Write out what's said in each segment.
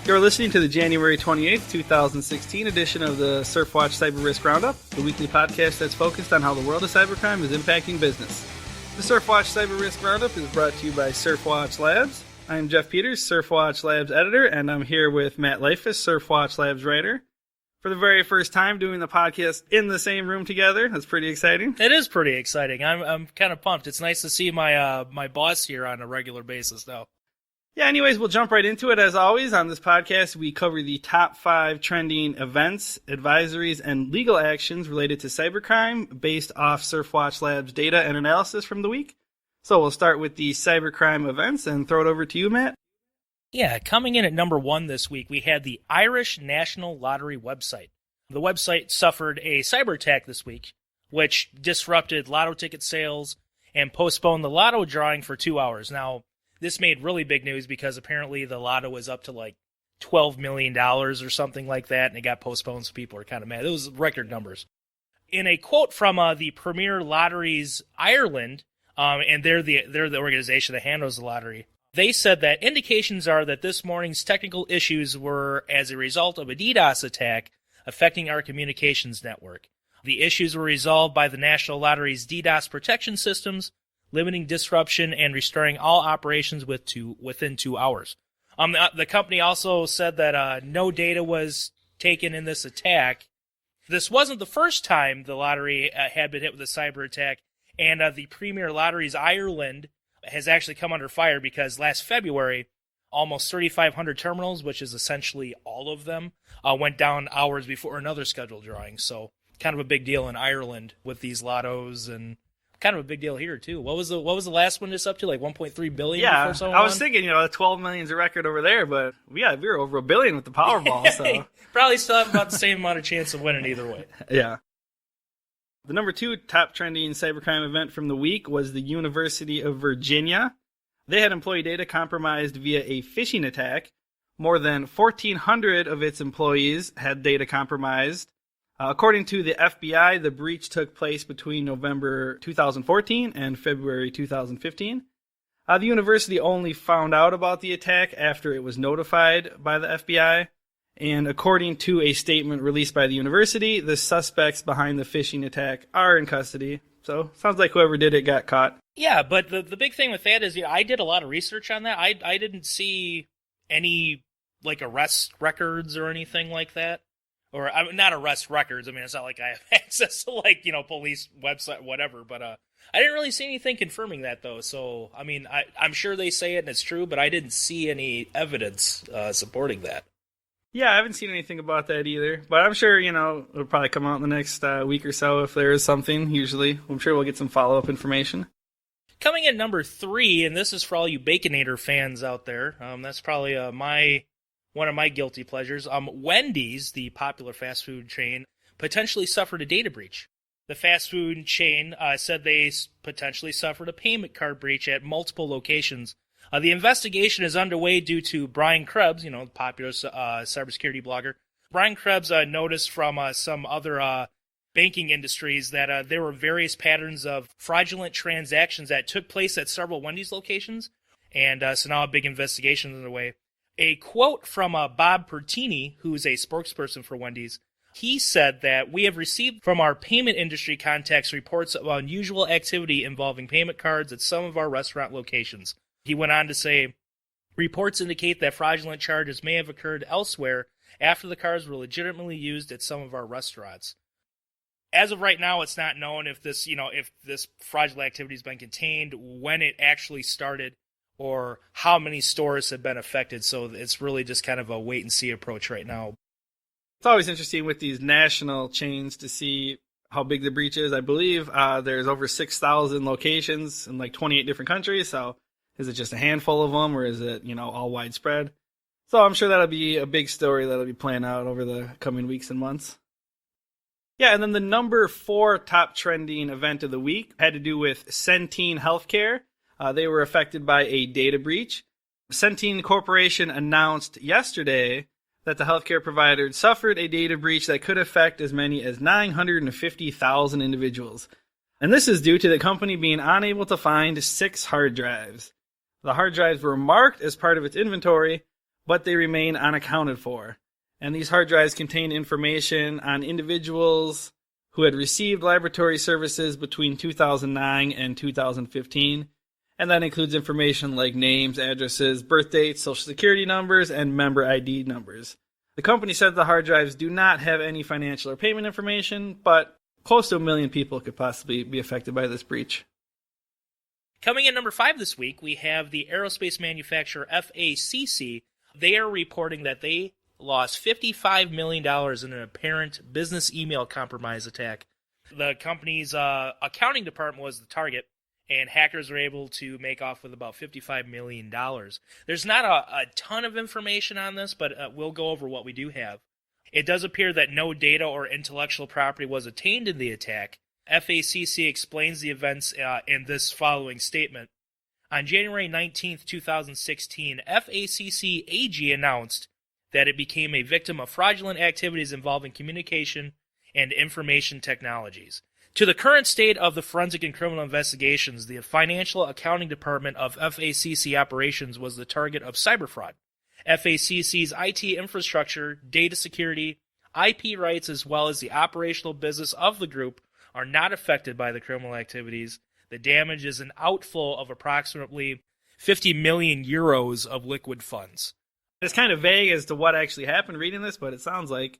You're listening to the January 28th, 2016 edition of the Surfwatch Cyber Risk Roundup, the weekly podcast that's focused on how the world of cybercrime is impacting business. The Surfwatch Cyber Risk Roundup is brought to you by Surfwatch Labs. I'm Jeff Peters, Surfwatch Labs editor, and I'm here with Matt Leifus, Surfwatch Labs writer. For the very first time doing the podcast in the same room together. That's pretty exciting. It is pretty exciting. I'm kind of pumped. It's nice to see my boss here on a regular basis now. Yeah, anyways, we'll jump right into it. As always, on this podcast, we cover the top 5 trending events, advisories, and legal actions related to cybercrime based off Surfwatch Labs data and analysis from the week. So we'll start with the cybercrime events and throw it over to you, Matt. Yeah, coming in at number 1 this week, we had the Irish National Lottery website. The website suffered a cyber attack this week, which disrupted lotto ticket sales and postponed the lotto drawing for 2 hours. Now, this made really big news because apparently the lotto was up to like $12 million or something like that, and it got postponed, so people are kind of mad. It was record numbers. In a quote from the Premier Lotteries Ireland, and they're the organization that handles the lottery, they said that indications are that this morning's technical issues were as a result of a DDoS attack affecting our communications network. The issues were resolved by the National Lottery's DDoS protection systems, limiting disruption and restoring all operations within 2 hours. The company also said that no data was taken in this attack. This wasn't the first time the lottery had been hit with a cyber attack, and the Premier Lotteries Ireland has actually come under fire because last February, almost 3,500 terminals, which is essentially all of them, went down hours before another scheduled drawing. So kind of a big deal in Ireland with these lottos, and kind of a big deal here too. What was the last one just up to? Like 1.3 billion? Yeah, before someone I was won? thinking, the 12 million's a record over there, but we were over $1 billion with the Powerball. So probably still have about the same amount of chance of winning either way. Yeah. The number 2 top trending cybercrime event from the week was the University of Virginia. They had employee data compromised via a phishing attack. More than 1,400 of its employees had data compromised. According to the FBI, the breach took place between November 2014 and February 2015. The university only found out about the attack after it was notified by the FBI. And according to a statement released by the university, the suspects behind the phishing attack are in custody. So, sounds like whoever did it got caught. Yeah, but the big thing with that is, I did a lot of research on that. I didn't see any, arrest records or anything like that. Or, not arrest records. I mean, it's not like I have access to, police website, whatever. But I didn't really see anything confirming that, though. So, I mean, I'm sure they say it and it's true, but I didn't see any evidence supporting that. Yeah, I haven't seen anything about that either. But I'm sure, it'll probably come out in the next week or so if there is something, usually. I'm sure we'll get some follow-up information. Coming in number 3, and this is for all you Baconator fans out there. That's probably one of my guilty pleasures. Wendy's, the popular fast food chain, potentially suffered a data breach. The fast food chain said they potentially suffered a payment card breach at multiple locations. The investigation is underway due to Brian Krebs, the popular cybersecurity blogger. Brian Krebs noticed from some other banking industries that there were various patterns of fraudulent transactions that took place at several Wendy's locations. And so now a big investigation is underway. A quote from Bob Pertini, who's a spokesperson for Wendy's, he said that we have received from our payment industry contacts reports of unusual activity involving payment cards at some of our restaurant locations. He went on to say, reports indicate that fraudulent charges may have occurred elsewhere after the cards were legitimately used at some of our restaurants. As of right now, it's not known if this fraudulent activity has been contained, when it actually started, or how many stores have been affected. So it's really just kind of a wait-and-see approach right now. It's always interesting with these national chains to see how big the breach is. I believe there's over 6,000 locations in 28 different countries. So is it just a handful of them, or is it, all widespread? So I'm sure that'll be a big story that'll be playing out over the coming weeks and months. Yeah, and then the number 4 top trending event of the week had to do with Centene Healthcare. They were affected by a data breach. Centene Corporation announced yesterday that the healthcare provider suffered a data breach that could affect as many as 950,000 individuals. And this is due to the company being unable to find 6 hard drives. The hard drives were marked as part of its inventory, but they remain unaccounted for. And these hard drives contain information on individuals who had received laboratory services between 2009 and 2015. And that includes information like names, addresses, birth dates, social security numbers, and member ID numbers. The company said the hard drives do not have any financial or payment information, but close to 1 million people could possibly be affected by this breach. Coming in number 5 this week, we have the aerospace manufacturer FACC. They are reporting that they lost $55 million in an apparent business email compromise attack. The company's accounting department was the target, and hackers were able to make off with about $55 million. There's not a ton of information on this, but we'll go over what we do have. It does appear that no data or intellectual property was attained in the attack. FACC explains the events in this following statement. On January 19, 2016, FACC AG announced that it became a victim of fraudulent activities involving communication and information technologies. To the current state of the forensic and criminal investigations, the financial accounting department of FACC operations was the target of cyber fraud. FACC's IT infrastructure, data security, IP rights, as well as the operational business of the group are not affected by the criminal activities. The damage is an outflow of approximately 50 million euros of liquid funds. It's kind of vague as to what actually happened reading this, but it sounds kind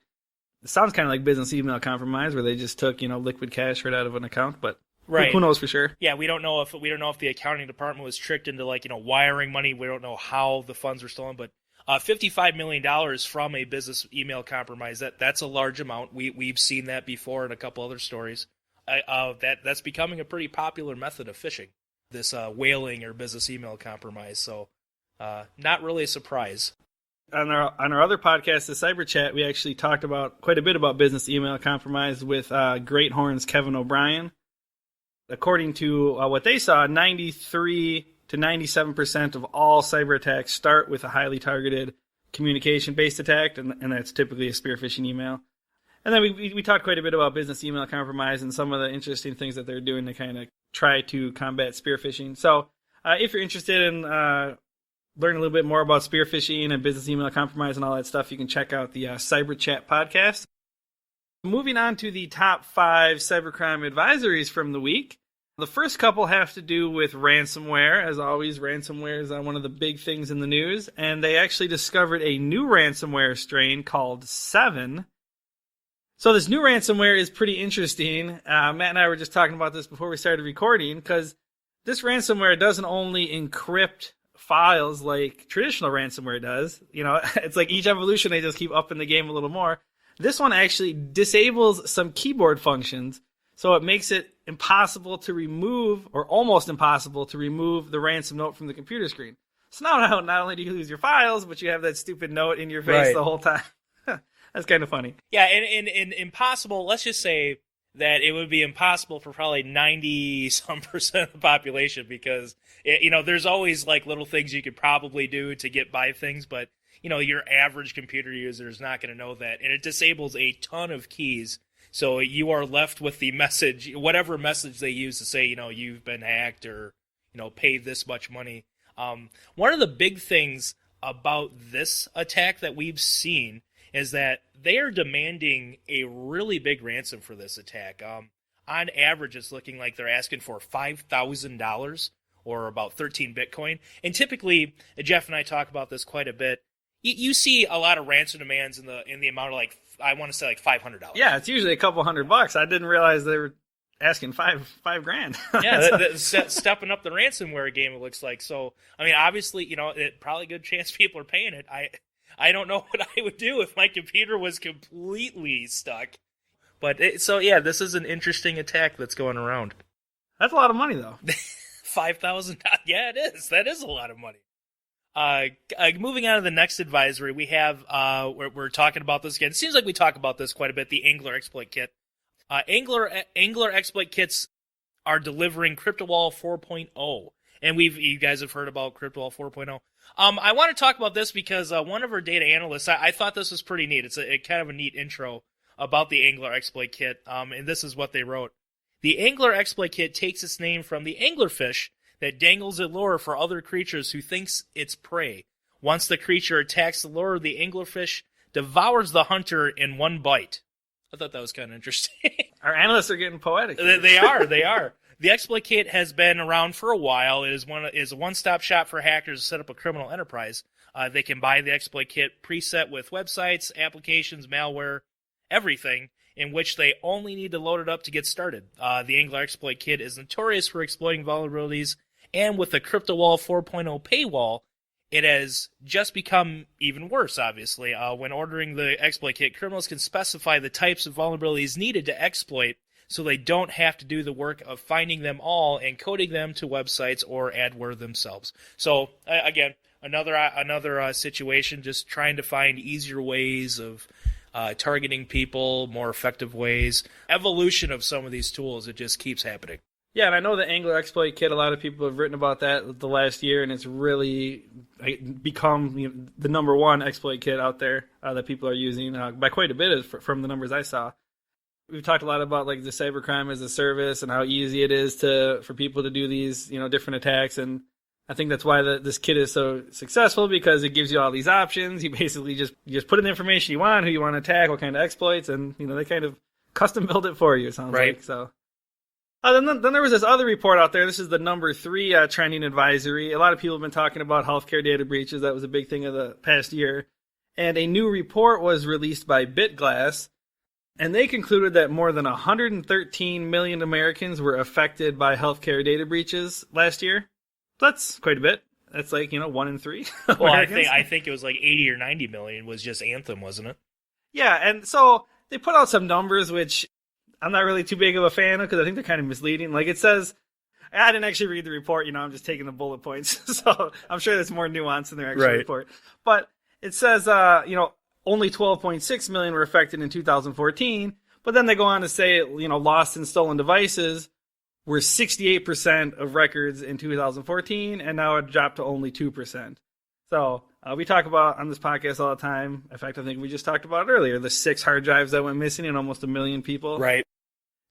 of like business email compromise, where they just took, liquid cash right out of an account, but right. Who knows for sure? Yeah, we don't know if the accounting department was tricked into wiring money. We don't know how the funds were stolen, but $55 million from a business email compromise, that's a large amount. We've seen that before in a couple other stories. That's becoming a pretty popular method of phishing, this whaling or business email compromise. So not really a surprise. On our other podcast, the Cyber Chat, we actually talked about quite a bit about business email compromise with Great Horn's Kevin O'Brien. According to what they saw, 93 to 97% of all cyber attacks start with a highly targeted communication-based attack, and that's typically a spear phishing email. And then we talked quite a bit about business email compromise and some of the interesting things that they're doing to kind of try to combat spear phishing. So if you're interested in learning a little bit more about spear phishing and business email compromise and all that stuff, you can check out the Cyber Chat podcast. Moving on to the top 5 cybercrime advisories from the week. The first couple have to do with ransomware. As always, ransomware is one of the big things in the news, and they actually discovered a new ransomware strain called 7. So this new ransomware is pretty interesting. Matt and I were just talking about this before we started recording, because this ransomware doesn't only encrypt files like traditional ransomware does. It's like each evolution, they just keep upping the game a little more. This one actually disables some keyboard functions, so it makes it impossible to remove, or almost impossible to remove, the ransom note from the computer screen. So now not only do you lose your files, but you have that stupid note in your face the whole time. That's kind of funny. Yeah, and impossible, let's just say that it would be impossible for probably 90-some% of the population, because, there's always little things you could probably do to get by things, but, your average computer user is not going to know that. And it disables a ton of keys. So you are left with the message, whatever message they use to say, you've been hacked or, pay this much money. One of the big things about this attack that we've seen is that they are demanding a really big ransom for this attack. On average, it's looking like they're asking for $5,000 or about 13 Bitcoin. And typically, Jeff and I talk about this quite a bit. You see a lot of ransom demands in the amount of I want to say $500. Yeah, it's usually a couple $100. I didn't realize they were asking $5 grand. Yeah, stepping up the ransomware game, it looks like. So, obviously, probably a good chance people are paying it. I don't know what I would do if my computer was completely stuck. But this is an interesting attack that's going around. That's a lot of money, though. $5,000. Yeah, it is. That is a lot of money. Moving on to the next advisory, we have we're talking about this again. It seems like we talk about this quite a bit. The Angler Exploit Kit. Angler Exploit Kits are delivering CryptoWall 4.0, and you guys have heard about CryptoWall 4.0. I want to talk about this because one of our data analysts, I thought this was pretty neat. It's a kind of a neat intro about the Angler Exploit Kit, and this is what they wrote. The Angler Exploit Kit takes its name from the anglerfish that dangles a lure for other creatures who thinks it's prey. Once the creature attacks the lure, the anglerfish devours the hunter in one bite. I thought that was kind of interesting. Our analysts are getting poetic. They are. The Exploit Kit has been around for a while. It is a one-stop shop for hackers to set up a criminal enterprise. They can buy the Exploit Kit preset with websites, applications, malware, everything, in which they only need to load it up to get started. The Angler Exploit Kit is notorious for exploiting vulnerabilities, and with the CryptoWall 4.0 paywall, it has just become even worse, obviously. When ordering the Exploit Kit, criminals can specify the types of vulnerabilities needed to exploit, so they don't have to do the work of finding them all and coding them to websites or adware themselves. So, again, another situation, just trying to find easier ways of targeting people, more effective ways. Evolution of some of these tools, it just keeps happening. Yeah, and I know the Angler Exploit Kit, a lot of people have written about that the last year, and it's really become the number one exploit kit out there that people are using by quite a bit from the numbers I saw. We've talked a lot about like the cybercrime as a service and how easy it is for people to do these different attacks, and I think that's why this kit is so successful, because it gives you all these options. You basically just put in the information you want, who you want to attack, what kind of exploits, and they kind of custom build it for you. It sounds right. Like so. Then there was this other report out there. This is the number 3 trending advisory. A lot of people have been talking about healthcare data breaches. That was a big thing of the past year. And a new report was released by BitGlass, and they concluded that more than 113 million Americans were affected by healthcare data breaches last year. That's quite a bit. That's like, 1 in 3. Well, I think it was like 80 or 90 million was just Anthem, wasn't it? Yeah, and so they put out some numbers, which I'm not really too big of a fan of because I think they're kind of misleading. Like it says, I didn't actually read the report, I'm just taking the bullet points. So I'm sure there's more nuance in their actual report. But it says, only 12.6 million were affected in 2014. But then they go on to say, lost and stolen devices were 68% of records in 2014, and now it dropped to only 2%. So we talk about on this podcast all the time. In fact, I think we just talked about it earlier, the 6 hard drives that went missing and almost 1 million people. Right.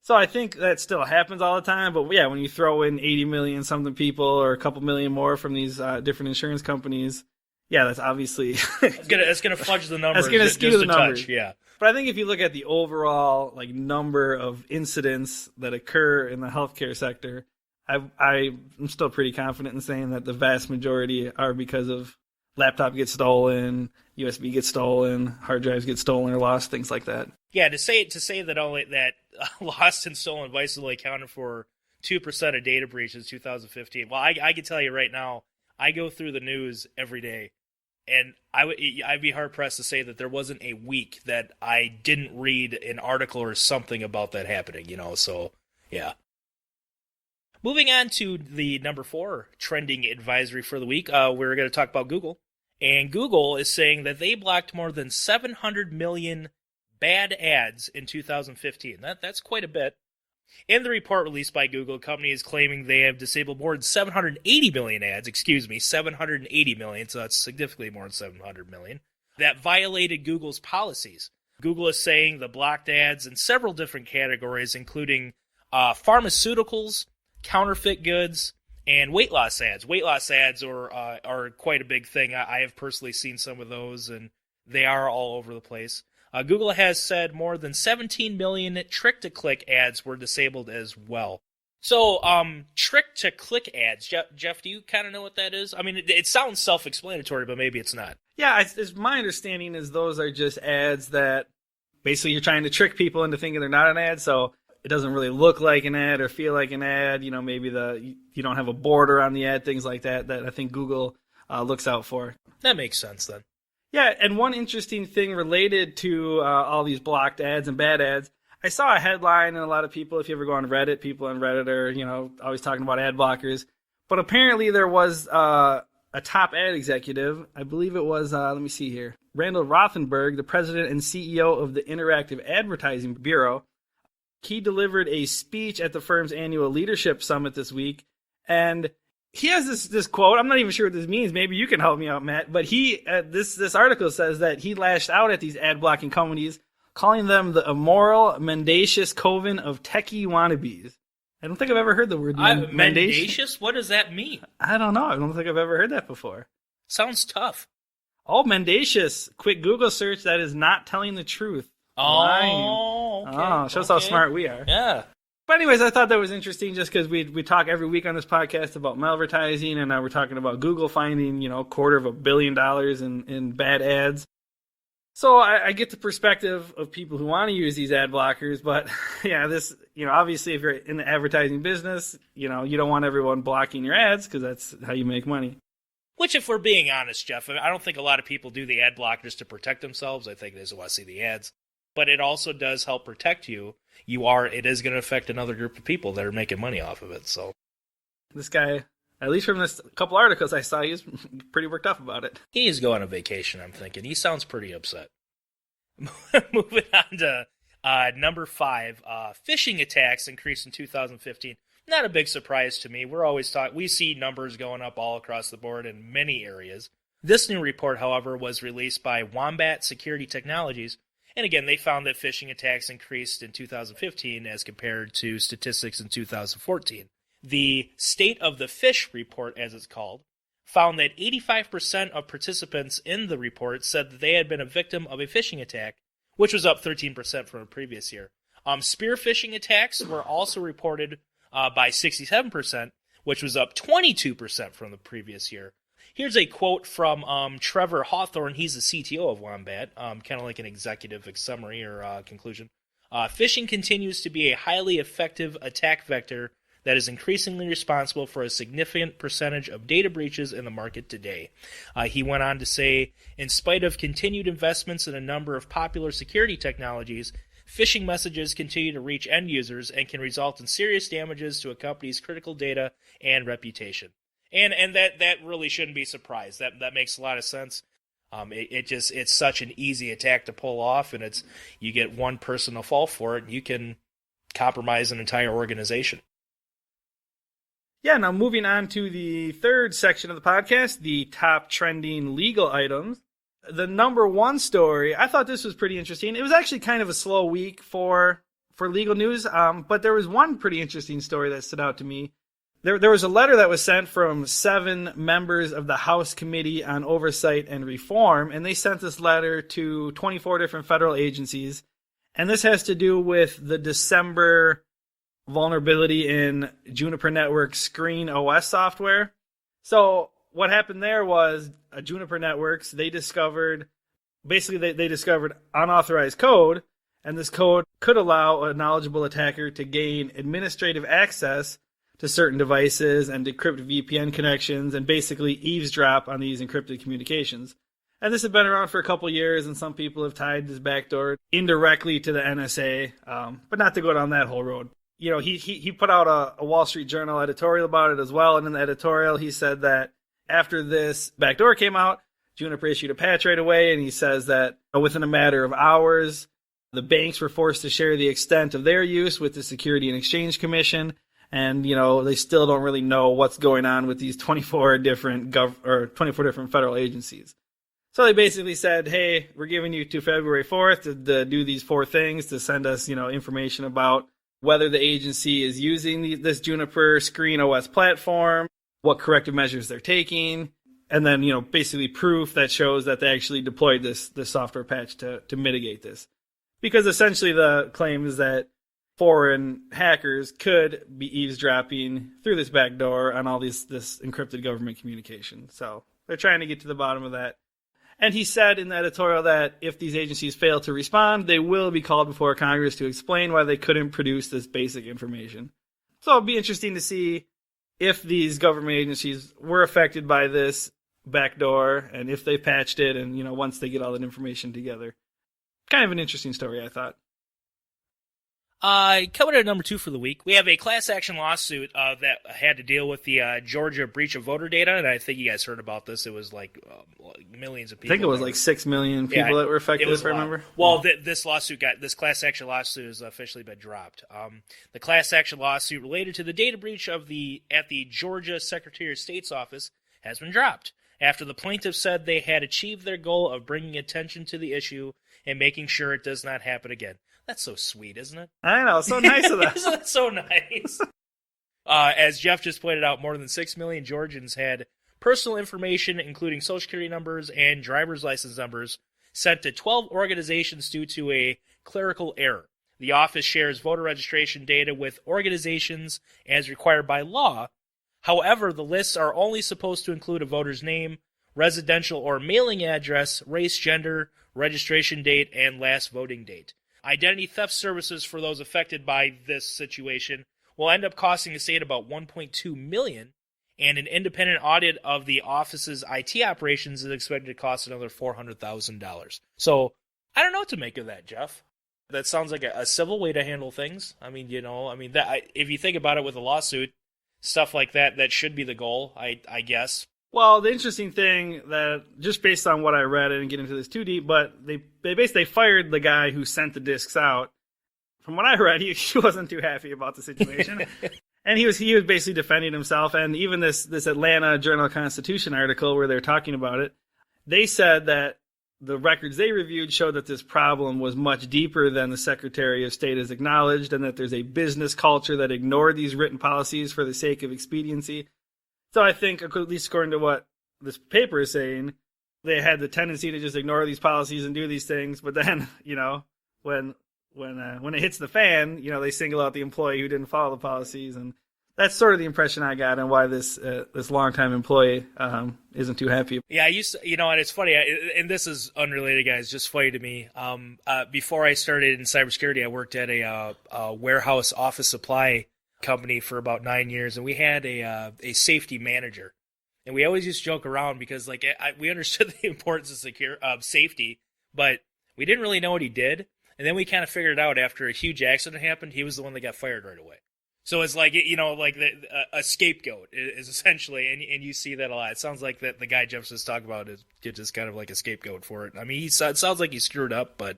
So I think that still happens all the time. But yeah, when you throw in 80 million something people or a couple million more from these different insurance companies, yeah, that's obviously it's gonna fudge the numbers. It's gonna skew the numbers. Touch, yeah. But I think if you look at the overall number of incidents that occur in the healthcare sector, I'm still pretty confident in saying that the vast majority are because of laptop gets stolen, USB gets stolen, hard drives get stolen or lost, things like that. Yeah, to say that only that lost and stolen devices only accounted for 2% of data breaches in 2015. Well, I can tell you right now, I go through the news every day, and I'd be hard pressed to say that there wasn't a week that I didn't read an article or something about that happening. So yeah. Moving on to the number 4 trending advisory for the week, we're going to talk about Google. And Google is saying that they blocked more than 700 million bad ads in 2015. That's quite a bit. In the report released by Google, the company is claiming they have disabled more than 780 million ads, 780 million, so that's significantly more than 700 million, that violated Google's policies. Google is saying the blocked ads in several different categories, including pharmaceuticals, counterfeit goods, and weight loss ads. Weight loss ads are quite a big thing. I have personally seen some of those, and they are all over the place. Google has said more than 17 million trick-to-click ads were disabled as well. So, trick-to-click ads, Jeff, do you kind of know what that is? I mean, it sounds self-explanatory, but maybe it's not. Yeah, my understanding is those are just ads that basically you're trying to trick people into thinking they're not an ad, so it doesn't really look like an ad or feel like an ad. Maybe you don't have a border on the ad, things like that I think Google looks out for. That makes sense then. Yeah, and one interesting thing related to all these blocked ads and bad ads, I saw a headline, and a lot of people, if you ever go on Reddit, people on Reddit are, always talking about ad blockers. But apparently there was a top ad executive, I believe it was, let me see here, Randall Rothenberg, the president and CEO of the Interactive Advertising Bureau. He delivered a speech at the firm's annual leadership summit this week, and he has this quote. I'm not even sure what this means. Maybe you can help me out, Matt. But this article says that he lashed out at these ad blocking companies, calling them the immoral, mendacious coven of techie wannabes. I don't think I've ever heard the word mendacious. What does that mean? I don't know. I don't think I've ever heard that before. Sounds tough. Oh, mendacious. Quick Google search. That is not telling the truth. Oh, okay. Oh, shows how smart we are. Yeah. But anyways, I thought that was interesting just because we talk every week on this podcast about malvertising, and now we're talking about Google finding, $250 million in bad ads. So I get the perspective of people who want to use these ad blockers, but yeah, this, obviously if you're in the advertising business, you don't want everyone blocking your ads because that's how you make money. Which, if we're being honest, Jeff, I don't think a lot of people do the ad blockers to protect themselves. I think they just want to see the ads. But it also does help protect you. It is going to affect another group of people that are making money off of it. So this guy, at least from this couple articles I saw, he's pretty worked up about it. He's going on vacation, I'm thinking. He sounds pretty upset. Moving on to number 5, phishing attacks increased in 2015. Not a big surprise to me. We see numbers going up all across the board in many areas. This new report, however, was released by Wombat Security Technologies. And again, they found that phishing attacks increased in 2015 as compared to statistics in 2014. The State of the Phish report, as it's called, found that 85% of participants in the report said that they had been a victim of a phishing attack, which was up 13% from the previous year. Spear phishing attacks were also reported by 67%, which was up 22% from the previous year. Here's a quote from Trevor Hawthorne. He's the CTO of Wombat, kind of like an executive summary or conclusion. Phishing continues to be a highly effective attack vector that is increasingly responsible for a significant percentage of data breaches in the market today. He went on to say, in spite of continued investments in a number of popular security technologies, phishing messages continue to reach end users and can result in serious damages to a company's critical data and reputation. And that really shouldn't be surprised. That makes a lot of sense. It's such an easy attack to pull off, and you get one person to fall for it, and you can compromise an entire organization. Yeah, now moving on to the third section of the podcast, the top trending legal items. The number 1 story, I thought this was pretty interesting. It was actually kind of a slow week for legal news, but there was one pretty interesting story that stood out to me. There was a letter that was sent from 7 members of the House Committee on Oversight and Reform, and they sent this letter to 24 different federal agencies. And this has to do with the December vulnerability in Juniper Network Screen OS software. So what happened there was Juniper Networks, they discovered unauthorized code, and this code could allow a knowledgeable attacker to gain administrative access to certain devices and decrypt VPN connections and basically eavesdrop on these encrypted communications. And this had been around for a couple years, and some people have tied this backdoor indirectly to the NSA, but not to go down that whole road. He put out a Wall Street Journal editorial about it as well, and in the editorial he said that after this backdoor came out, Juniper issued a patch right away, and he says that within a matter of hours, the banks were forced to share the extent of their use with the Security and Exchange Commission. And, they still don't really know what's going on with these 24 different 24 different federal agencies. So they basically said, hey, we're giving you to February 4th to do these 4 things, to send us, information about whether the agency is using this Juniper Screen OS platform, what corrective measures they're taking, and then, basically proof that shows that they actually deployed this software patch to mitigate this. Because essentially the claim is that foreign hackers could be eavesdropping through this backdoor on all this encrypted government communication. So they're trying to get to the bottom of that. And he said in the editorial that if these agencies fail to respond, they will be called before Congress to explain why they couldn't produce this basic information. So it'll be interesting to see if these government agencies were affected by this backdoor and if they patched it and, once they get all that information together. Kind of an interesting story, I thought. Coming to number 2 for the week, we have a class action lawsuit that had to deal with the Georgia breach of voter data, and I think you guys heard about this. It was like millions of people. I think it was like 6 million people that were affected, if I remember. Well, this class action lawsuit has officially been dropped. The class action lawsuit related to the data breach at the Georgia Secretary of State's office has been dropped after the plaintiffs said they had achieved their goal of bringing attention to the issue and making sure it does not happen again. That's so sweet, isn't it? I know, so nice of them. Isn't that so nice? As Jeff just pointed out, more than 6 million Georgians had personal information, including social security numbers and driver's license numbers, sent to 12 organizations due to a clerical error. The office shares voter registration data with organizations as required by law. However, the lists are only supposed to include a voter's name, residential or mailing address, race, gender, registration date, and last voting date. Identity theft services for those affected by this situation will end up costing the state about $1.2 million, and an independent audit of the office's IT operations is expected to cost another $400,000. So, I don't know what to make of that, Jeff. That sounds like a civil way to handle things. I mean, if you think about it with a lawsuit, stuff like that should be the goal, I guess. Well, the interesting thing that, just based on what I read, I didn't get into this too deep, but they basically fired the guy who sent the discs out. From what I read, he wasn't too happy about the situation. And he was basically defending himself. And even this Atlanta Journal-Constitution article where they're talking about it, they said that the records they reviewed showed that this problem was much deeper than the Secretary of State has acknowledged, and that there's a business culture that ignored these written policies for the sake of expediency. So I think, at least according to what this paper is saying, they had the tendency to just ignore these policies and do these things. But then, when it hits the fan, they single out the employee who didn't follow the policies, and that's sort of the impression I got, and why this longtime employee isn't too happy. Yeah, and it's funny, and this is unrelated, guys, just funny to me. Before I started in cybersecurity, I worked at a warehouse office supply company for about 9 years, and we had a safety manager, and we always used to joke around because we understood the importance of safety, but we didn't really know what he did. And then we kind of figured it out after a huge accident happened. He was the one that got fired right away. So it's like a scapegoat is essentially, and you see that a lot. It sounds like that the guy Jeff's just talking about is just kind of like a scapegoat for it. I mean, it sounds like he screwed up, but.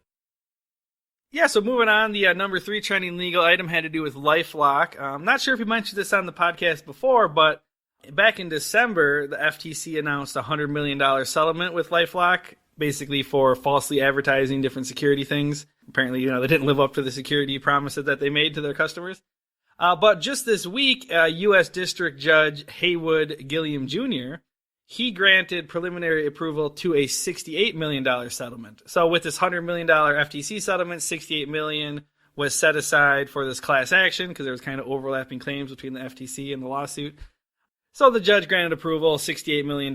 Yeah, so moving on, the number 3 trending legal item had to do with LifeLock. I'm not sure if we mentioned this on the podcast before, but back in December, the FTC announced a $100 million settlement with LifeLock, basically for falsely advertising different security things. Apparently, they didn't live up to the security promises that they made to their customers. But just this week, U.S. District Judge Haywood Gilliam Jr., he granted preliminary approval to a $68 million settlement. So with this $100 million FTC settlement, $68 million was set aside for this class action because there was kind of overlapping claims between the FTC and the lawsuit. So the judge granted approval. $68 million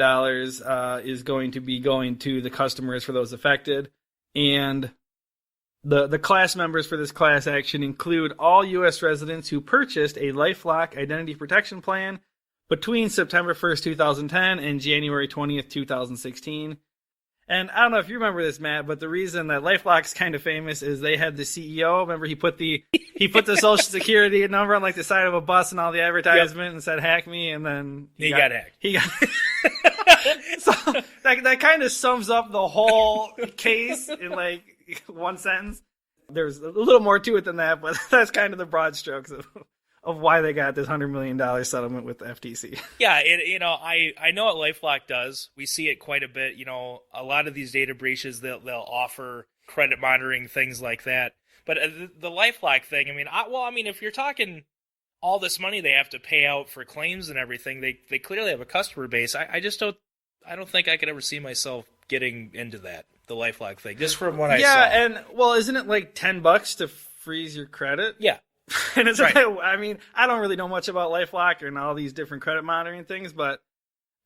is going to be going to the customers for those affected. And the class members for this class action include all U.S. residents who purchased a LifeLock identity protection plan between September 1st, 2010 and January 20th, 2016. And I don't know if you remember this, Matt, but the reason that LifeLock's kind of famous is they had the CEO. Remember, he put the social security number on the side of a bus and all the advertisement, yep, and said "hack me," and then he got hacked. He got. So that kind of sums up the whole case in one sentence. There's a little more to it than that, but that's kind of the broad strokes of why they got this $100 million settlement with the FTC. Yeah, I know what LifeLock does. We see it quite a bit. A lot of these data breaches, they'll offer credit monitoring, things like that. But the LifeLock thing, if you're talking all this money they have to pay out for claims and everything, they clearly have a customer base. I don't think I could ever see myself getting into that, the LifeLock thing, just from what I saw. Yeah, and isn't it like $10 to freeze your credit? Yeah. And it's right. I don't really know much about LifeLock and all these different credit monitoring things, but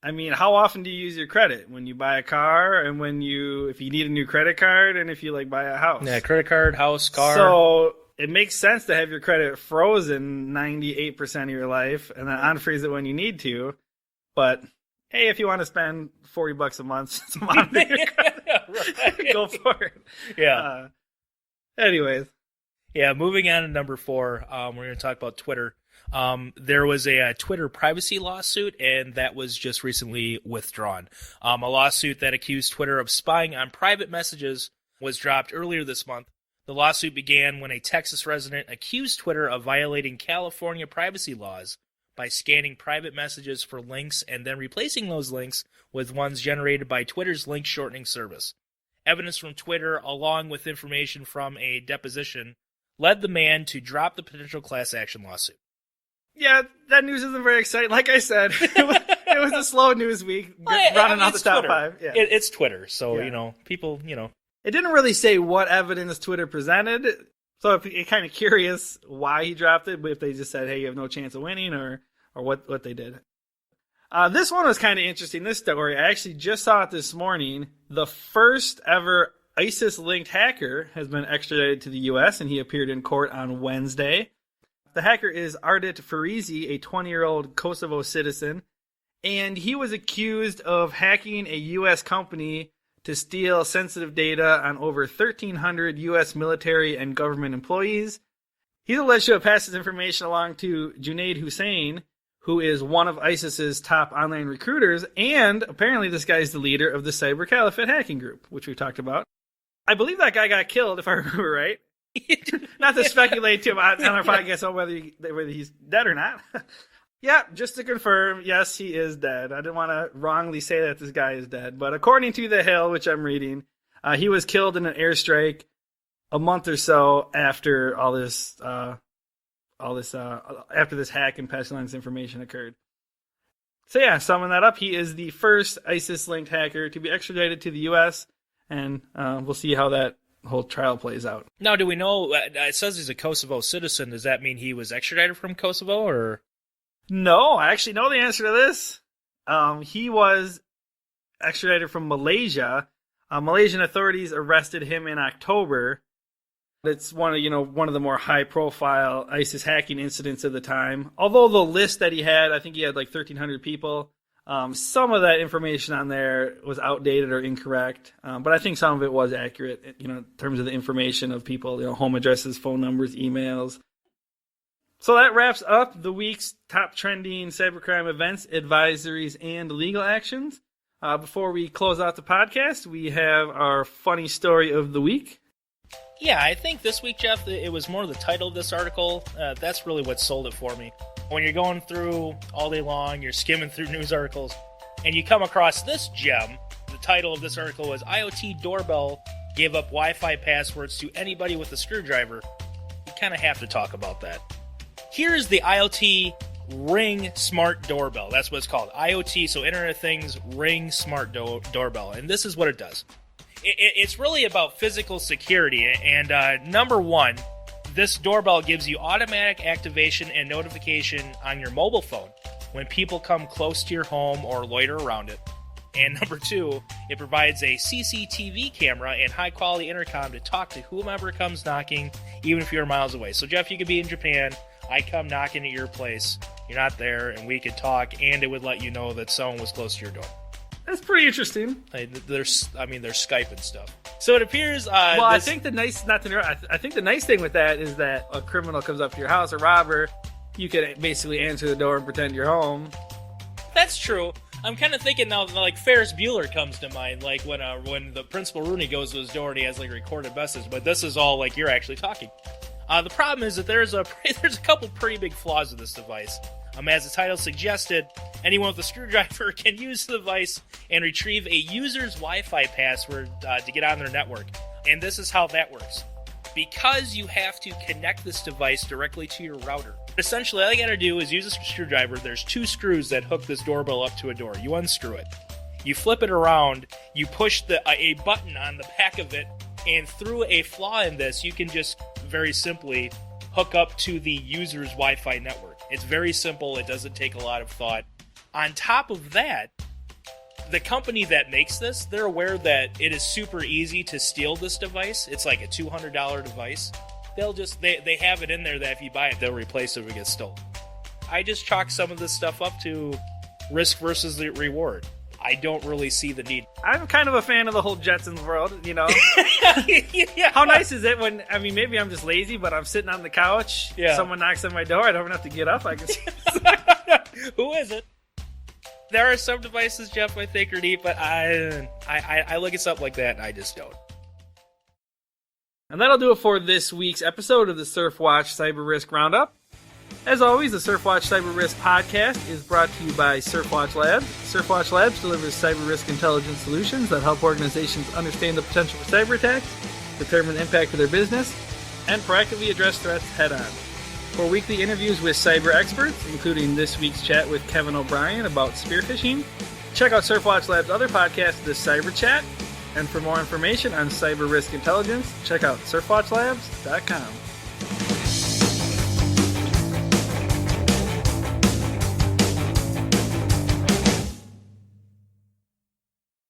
how often do you use your credit? When you buy a car, and if you need a new credit card, and if you buy a house. Yeah, credit card, house, car. So it makes sense to have your credit frozen 98% of your life and then unfreeze it when you need to. But hey, if you want to spend $40 a month to monitor your credit, right. go for it. Yeah. Anyways. Yeah, moving on to number 4, we're going to talk about Twitter. There was a Twitter privacy lawsuit, and that was just recently withdrawn. A lawsuit that accused Twitter of spying on private messages was dropped earlier this month. The lawsuit began when a Texas resident accused Twitter of violating California privacy laws by scanning private messages for links and then replacing those links with ones generated by Twitter's link shortening service. Evidence from Twitter, along with information from a deposition, led the man to drop the potential class action lawsuit. Yeah, that news isn't very exciting. Like I said, it was a slow news week, running off the top Twitter. 5. Yeah. It's Twitter, so, Yeah. People, It didn't really say what evidence Twitter presented, so I'm kind of curious why he dropped it, but if they just said, hey, you have no chance of winning, or what they did. This one was kind of interesting, this story. I actually just saw it this morning. The first ever ISIS-linked hacker has been extradited to the U.S., and he appeared in court on Wednesday. The hacker is Ardit Farizi, a 20-year-old Kosovo citizen, and he was accused of hacking a U.S. company to steal sensitive data on over 1,300 U.S. military and government employees. He's alleged to have passed his information along to Junaid Hussain, who is one of ISIS's top online recruiters, and apparently this guy is the leader of the Cyber Caliphate hacking group, which we've talked about. I believe that guy got killed, if I remember right. Not to speculate too much on our podcast on whether he's dead or not. Yeah, just to confirm, yes, he is dead. I didn't want to wrongly say that this guy is dead, but according to The Hill, which I'm reading, he was killed in an airstrike a month or so after after this hack and pestilence information occurred. So yeah, summing that up, he is the first ISIS-linked hacker to be extradited to the U.S., and we'll see how that whole trial plays out. Now, do we know, it says he's a Kosovo citizen, does that mean he was extradited from Kosovo, or? No, I actually know the answer to this. He was extradited from Malaysia. Malaysian authorities arrested him in October. It's one of the more high-profile ISIS hacking incidents of the time. Although the list that he had, I think he had like 1,300 people. Some of that information on there was outdated or incorrect, but I think some of it was accurate, in terms of the information of people, home addresses, phone numbers, emails. So that wraps up the week's top trending cybercrime events, advisories, and legal actions. Before we close out the podcast, we have our funny story of the week. Yeah, I think this week, Jeff, it was more the title of this article. That's really what sold it for me. When you're going through all day long, you're skimming through news articles, and you come across this gem. The title of this article was IOT Doorbell gave up Wi-Fi passwords to anybody with a screwdriver. You kind of have to talk about that. Here's the IoT Ring Smart Doorbell. That's what it's called. IoT, so Internet of Things Ring Smart Doorbell. And this is what it does. It's really about physical security. And number one, this doorbell gives you automatic activation and notification on your mobile phone when people come close to your home or loiter around it. And number two, it provides a CCTV camera and high-quality intercom to talk to whomever comes knocking, even if you're miles away. So, Jeff, you could be in Japan. I come knocking at your place. You're not there, and we could talk, and it would let you know that someone was close to your door. That's pretty interesting. They're Skype and stuff. So it appears. I think the nice thing with that is that a criminal comes up to your house, a robber, you could basically answer the door and pretend you're home. That's true. I'm kind of thinking now, like Ferris Bueller comes to mind, like when the Principal Rooney goes to his door and he has like a recorded message. But this is all like you're actually talking. The problem is that there's a couple pretty big flaws with this device. As the title suggested, anyone with a screwdriver can use the device and retrieve a user's Wi-Fi password to get on their network. And this is how that works. Because you have to connect this device directly to your router. Essentially, all you gotta do is use a screwdriver. There's two screws that hook this doorbell up to a door. You unscrew it. You flip it around. You push a button on the back of it. And through a flaw in this, you can just very simply hook up to the user's Wi-Fi network. It's very simple. It doesn't take a lot of thought. On top of that, the company that makes this, they're aware that it is super easy to steal this device. It's like a $200 device. They have it in there that if you buy it, they'll replace it if it gets stolen. I just chalk some of this stuff up to risk versus the reward. I don't really see the need. I'm kind of a fan of the whole Jetsons world, you know. Yeah. How nice is it when, I mean, maybe I'm just lazy, but I'm sitting on the couch, someone knocks on my door, I don't have to get up, I can see. Who is it? There are some devices, Jeff, I think are neat, but I look at something like that and I just don't. And that'll do it for this week's episode of the Surfwatch Cyber Risk Roundup. As always, the Surfwatch Cyber Risk podcast is brought to you by Surfwatch Labs. Surfwatch Labs delivers cyber risk intelligence solutions that help organizations understand the potential for cyber attacks, determine the impact of their business, and proactively address threats head-on. For weekly interviews with cyber experts, including this week's chat with Kevin O'Brien about spear phishing, check out Surfwatch Labs' other podcast, The Cyber Chat. And for more information on cyber risk intelligence, check out surfwatchlabs.com.